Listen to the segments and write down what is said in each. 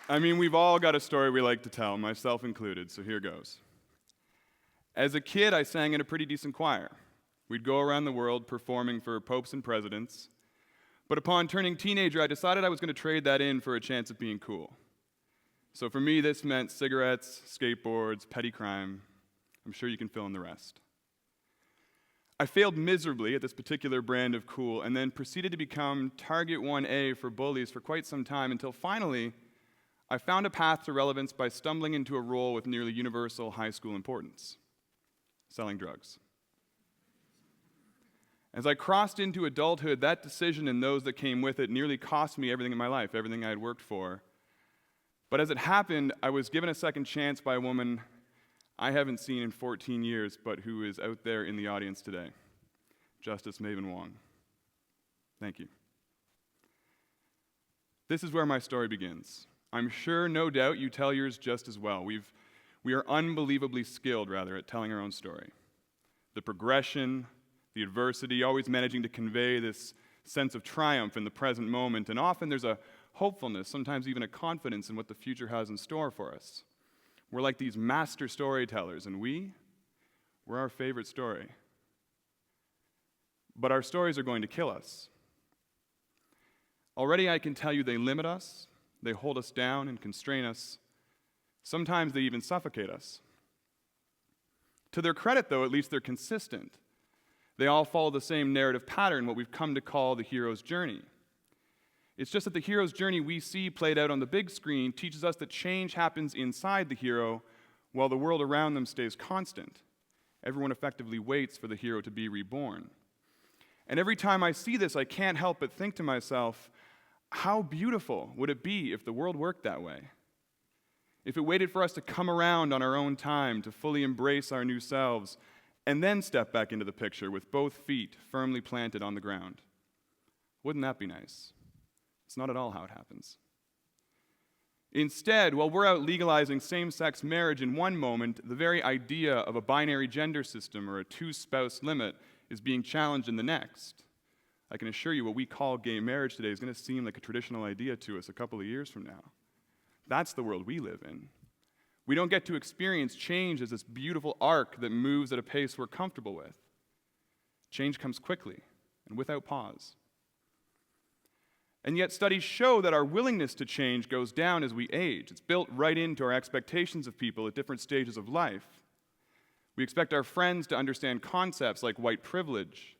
I mean, we've all got a story we like to tell, myself included, so here goes. As a kid, I sang in a pretty decent choir. We'd go around the world performing for popes and presidents, but upon turning teenager, I decided I was going to trade that in for a chance of being cool. So for me, this meant cigarettes, skateboards, petty crime. I'm sure you can fill in the rest. I failed miserably at this particular brand of cool and then proceeded to become target 1A for bullies for quite some time until finally I found a path to relevance by stumbling into a role with nearly universal high school importance: selling drugs. As I crossed into adulthood, that decision and those that came with it nearly cost me everything in my life, everything I had worked for. But as it happened, I was given a second chance by a woman I haven't seen in 14 years, but who is out there in the audience today, Justice Maven Wong. Thank you. This is where my story begins. I'm sure, no doubt, you tell yours just as well. We are unbelievably skilled, rather, at telling our own story. The progression, the adversity, always managing to convey this sense of triumph in the present moment, and often there's a hopefulness, sometimes even a confidence in what the future has in store for us. We're like these master storytellers, and we're our favorite story. But our stories are going to kill us. Already I can tell you they limit us, they hold us down and constrain us. Sometimes they even suffocate us. To their credit, though, at least they're consistent. They all follow the same narrative pattern, what we've come to call the hero's journey. It's just that the hero's journey we see played out on the big screen teaches us that change happens inside the hero while the world around them stays constant. Everyone effectively waits for the hero to be reborn. And every time I see this, I can't help but think to myself, how beautiful would it be if the world worked that way? If it waited for us to come around on our own time, to fully embrace our new selves, and then step back into the picture with both feet firmly planted on the ground. Wouldn't that be nice? It's not at all how it happens. Instead, while we're out legalizing same-sex marriage in one moment, the very idea of a binary gender system or a two-spouse limit is being challenged in the next. I can assure you what we call gay marriage today is going to seem like a traditional idea to us a couple of years from now. That's the world we live in. We don't get to experience change as this beautiful arc that moves at a pace we're comfortable with. Change comes quickly and without pause. And yet studies show that our willingness to change goes down as we age. It's built right into our expectations of people at different stages of life. We expect our friends to understand concepts like white privilege,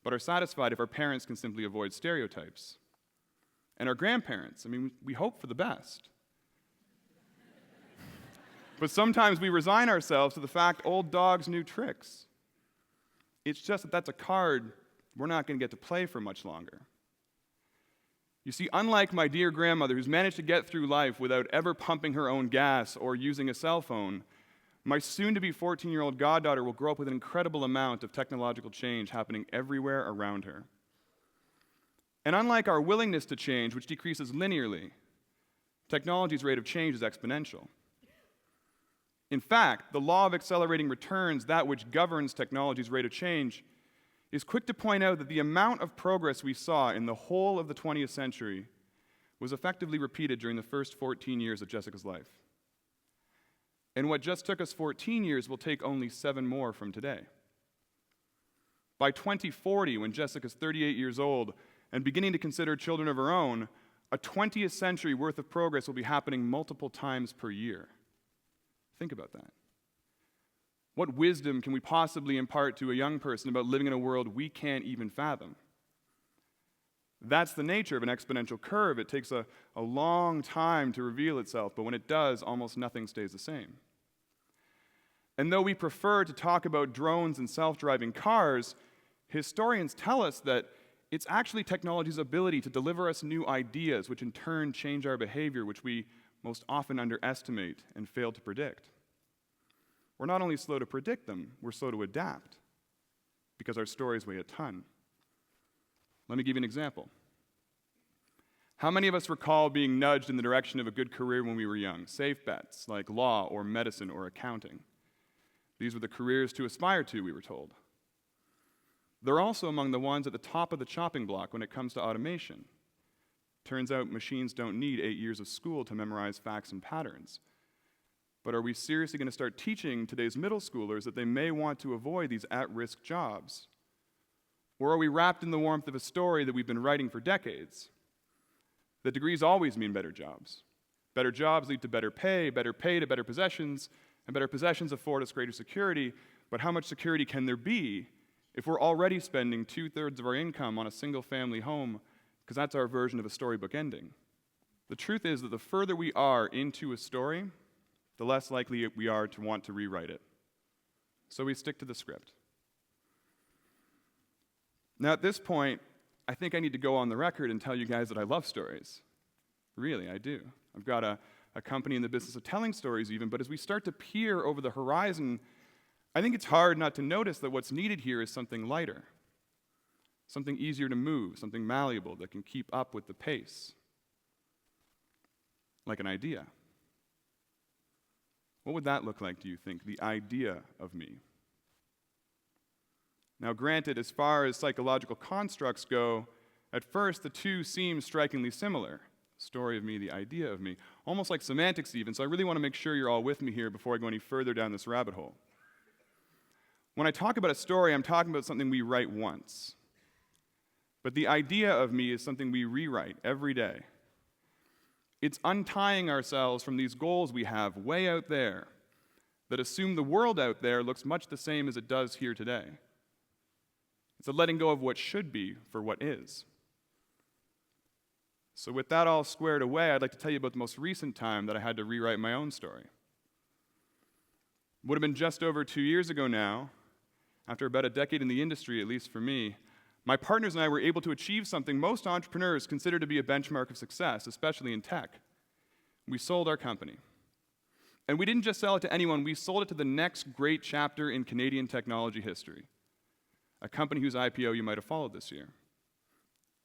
but are satisfied if our parents can simply avoid stereotypes. And our grandparents, we hope for the best. But sometimes we resign ourselves to the fact old dogs knew tricks. It's just that that's a card we're not going to get to play for much longer. You see, unlike my dear grandmother, who's managed to get through life without ever pumping her own gas or using a cell phone, my soon-to-be 14-year-old goddaughter will grow up with an incredible amount of technological change happening everywhere around her. And unlike our willingness to change, which decreases linearly, technology's rate of change is exponential. In fact, the law of accelerating returns, that which governs technology's rate of change, is quick to point out that the amount of progress we saw in the whole of the 20th century was effectively repeated during the first 14 years of Jessica's life. And what just took us 14 years will take only 7 more from today. By 2040, when Jessica's 38 years old and beginning to consider children of her own, a 20th century worth of progress will be happening multiple times per year. Think about that. What wisdom can we possibly impart to a young person about living in a world we can't even fathom? That's the nature of an exponential curve. It takes a long time to reveal itself, but when it does, almost nothing stays the same. And though we prefer to talk about drones and self-driving cars, historians tell us that it's actually technology's ability to deliver us new ideas, which in turn change our behavior, which we most often underestimate and fail to predict. We're not only slow to predict them, we're slow to adapt, because our stories weigh a ton. Let me give you an example. How many of us recall being nudged in the direction of a good career when we were young? Safe bets like law or medicine or accounting. These were the careers to aspire to, we were told. They're also among the ones at the top of the chopping block when it comes to automation. Turns out machines don't need 8 years of school to memorize facts and patterns. But are we seriously going to start teaching today's middle schoolers that they may want to avoid these at-risk jobs? Or are we wrapped in the warmth of a story that we've been writing for decades? That degrees always mean better jobs. Better jobs lead to better pay to better possessions, and better possessions afford us greater security. But how much security can there be if we're already spending 2/3 of our income on a single-family home, because that's our version of a storybook ending? The truth is that the further we are into a story, the less likely we are to want to rewrite it. So we stick to the script. Now at this point, I think I need to go on the record and tell you guys that I love stories. Really, I do. I've got a company in the business of telling stories even, but as we start to peer over the horizon, I think it's hard not to notice that what's needed here is something lighter, something easier to move, something malleable that can keep up with the pace, like an idea. What would that look like, do you think, the idea of me? Now, granted, as far as psychological constructs go, at first the two seem strikingly similar. The story of me, the idea of me, almost like semantics even, so I really want to make sure you're all with me here before I go any further down this rabbit hole. When I talk about a story, I'm talking about something we write once. But the idea of me is something we rewrite every day. It's untying ourselves from these goals we have way out there that assume the world out there looks much the same as it does here today. It's a letting go of what should be for what is. So with that all squared away, I'd like to tell you about the most recent time that I had to rewrite my own story. It would have been just over 2 years ago now, after about a decade in the industry, at least for me. My partners and I were able to achieve something most entrepreneurs consider to be a benchmark of success, especially in tech. We sold our company. And we didn't just sell it to anyone, we sold it to the next great chapter in Canadian technology history, a company whose IPO you might have followed this year.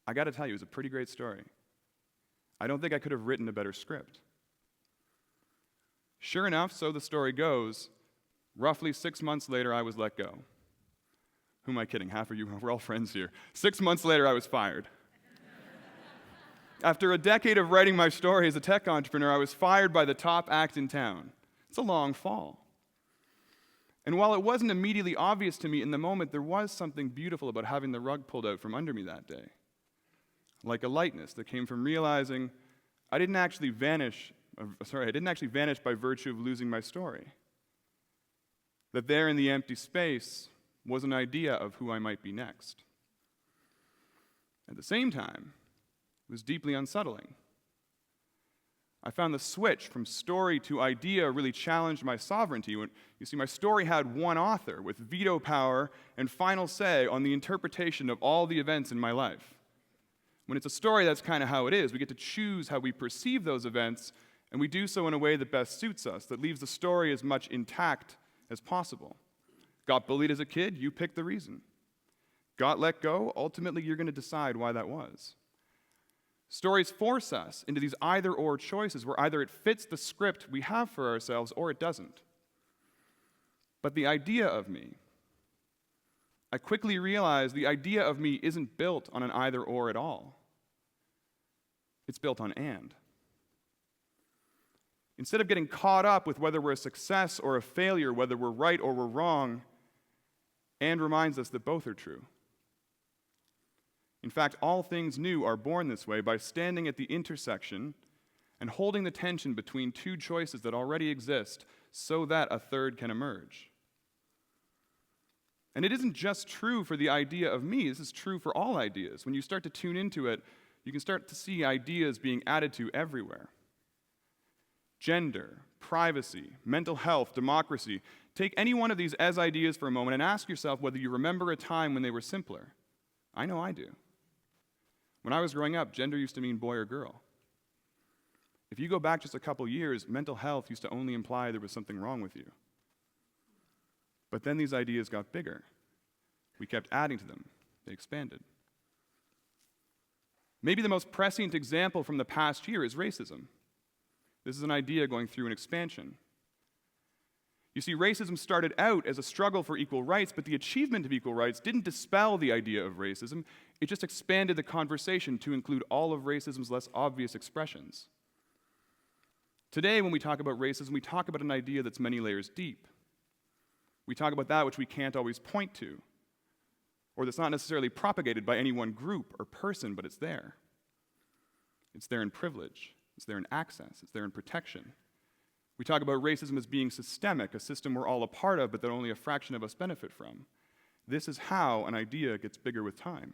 I got to tell you, it was a pretty great story. I don't think I could have written a better script. Sure enough, so the story goes, roughly 6 months later, I was let go. Who am I kidding? Half of you, we're all friends here. 6 months later, I was fired. After a decade of writing my story as a tech entrepreneur, I was fired by the top act in town. It's a long fall. And while it wasn't immediately obvious to me in the moment, there was something beautiful about having the rug pulled out from under me that day. Like a lightness that came from realizing I didn't actually vanish by virtue of losing my story. That there in the empty space was an idea of who I might be next. At the same time, it was deeply unsettling. I found the switch from story to idea really challenged my sovereignty. You see, my story had one author with veto power and final say on the interpretation of all the events in my life. When it's a story, that's kind of how it is. We get to choose how we perceive those events, and we do so in a way that best suits us, that leaves the story as much intact as possible. Got bullied as a kid? You pick the reason. Got let go? Ultimately, you're going to decide why that was. Stories force us into these either-or choices where either it fits the script we have for ourselves or it doesn't. But the idea of me, I quickly realized the idea of me isn't built on an either-or at all. It's built on and. Instead of getting caught up with whether we're a success or a failure, whether we're right or we're wrong, and reminds us that both are true. In fact, all things new are born this way by standing at the intersection and holding the tension between two choices that already exist so that a third can emerge. And it isn't just true for the idea of me, this is true for all ideas. When you start to tune into it, you can start to see ideas being added to everywhere. Gender, privacy, mental health, democracy. Take any one of these as ideas for a moment and ask yourself whether you remember a time when they were simpler. I know I do. When I was growing up, gender used to mean boy or girl. If you go back just a couple years, mental health used to only imply there was something wrong with you. But then these ideas got bigger. We kept adding to them. They expanded. Maybe the most prescient example from the past year is racism. This is an idea going through an expansion. You see, racism started out as a struggle for equal rights, but the achievement of equal rights didn't dispel the idea of racism. It just expanded the conversation to include all of racism's less obvious expressions. Today, when we talk about racism, we talk about an idea that's many layers deep. We talk about that which we can't always point to, or that's not necessarily propagated by any one group or person, but it's there. It's there in privilege. It's there in access. It's there in protection. We talk about racism as being systemic, a system we're all a part of, but that only a fraction of us benefit from. This is how an idea gets bigger with time.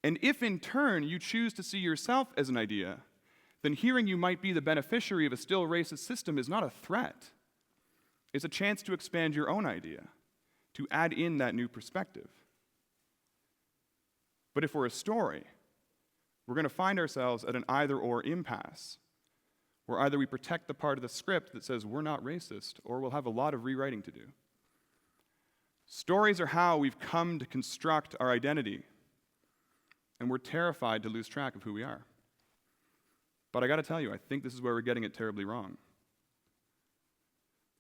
And if in turn you choose to see yourself as an idea, then hearing you might be the beneficiary of a still racist system is not a threat. It's a chance to expand your own idea, to add in that new perspective. But if we're a story, we're going to find ourselves at an either-or impasse, where either we protect the part of the script that says we're not racist, or we'll have a lot of rewriting to do. Stories are how we've come to construct our identity, and we're terrified to lose track of who we are. But I gotta tell you, I think this is where we're getting it terribly wrong.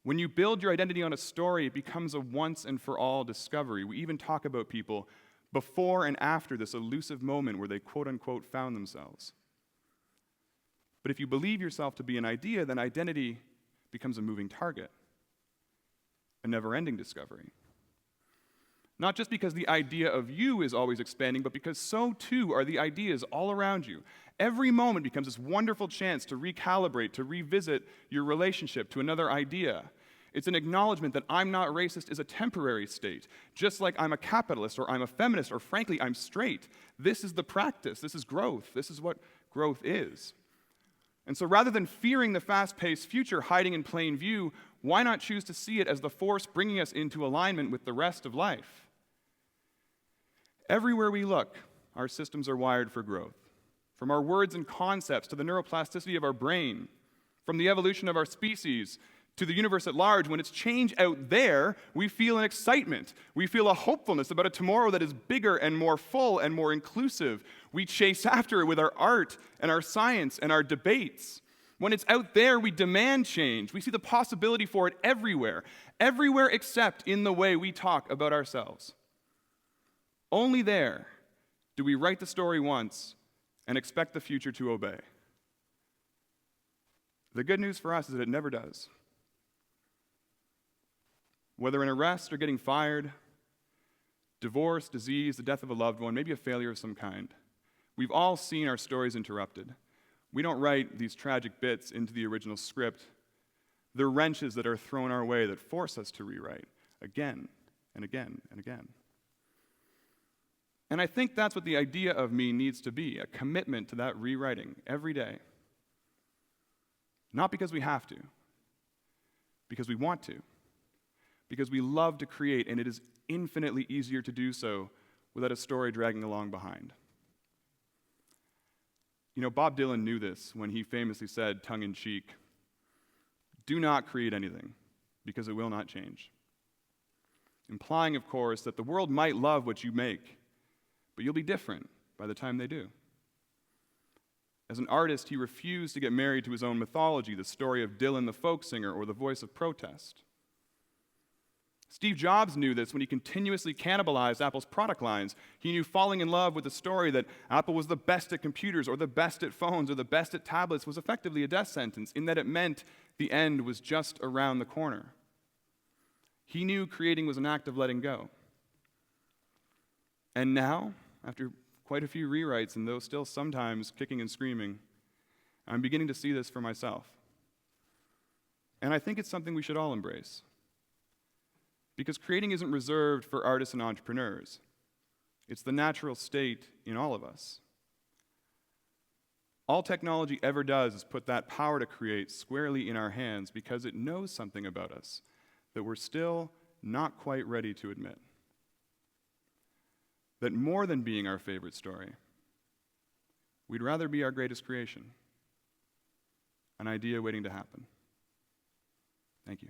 When you build your identity on a story, it becomes a once and for all discovery. We even talk about people before and after this elusive moment where they quote unquote found themselves. But if you believe yourself to be an idea, then identity becomes a moving target, a never-ending discovery. Not just because the idea of you is always expanding, but because so too are the ideas all around you. Every moment becomes this wonderful chance to recalibrate, to revisit your relationship to another idea. It's an acknowledgement that I'm not racist is a temporary state, just like I'm a capitalist or I'm a feminist or frankly I'm straight. This is the practice. This is growth. This is what growth is. And so rather than fearing the fast-paced future hiding in plain view, why not choose to see it as the force bringing us into alignment with the rest of life? Everywhere we look, our systems are wired for growth. From our words and concepts to the neuroplasticity of our brain, from the evolution of our species to the universe at large, when it's change out there, we feel an excitement. We feel a hopefulness about a tomorrow that is bigger and more full and more inclusive. We chase after it with our art and our science and our debates. When it's out there, we demand change. We see the possibility for it everywhere except in the way we talk about ourselves. Only there do we write the story once and expect the future to obey. The good news for us is that it never does. Whether an arrest or getting fired, divorce, disease, the death of a loved one, maybe a failure of some kind, we've all seen our stories interrupted. We don't write these tragic bits into the original script. They're wrenches that are thrown our way that force us to rewrite again and again and again. And I think that's what the idea of me needs to be, a commitment to that rewriting every day. Not because we have to, because we want to, because we love to create, and it is infinitely easier to do so without a story dragging along behind. You know, Bob Dylan knew this when he famously said, tongue-in-cheek, "Do not create anything, because it will not change." Implying, of course, that the world might love what you make, but you'll be different by the time they do. As an artist, he refused to get married to his own mythology, the story of Dylan the folk singer or the voice of protest. Steve Jobs knew this when he continuously cannibalized Apple's product lines. He knew falling in love with the story that Apple was the best at computers or the best at phones or the best at tablets was effectively a death sentence, in that it meant the end was just around the corner. He knew creating was an act of letting go. And now, after quite a few rewrites, and though still sometimes kicking and screaming, I'm beginning to see this for myself. And I think it's something we should all embrace. Because creating isn't reserved for artists and entrepreneurs. It's the natural state in all of us. All technology ever does is put that power to create squarely in our hands because it knows something about us that we're still not quite ready to admit. That more than being our favorite story, we'd rather be our greatest creation, an idea waiting to happen. Thank you.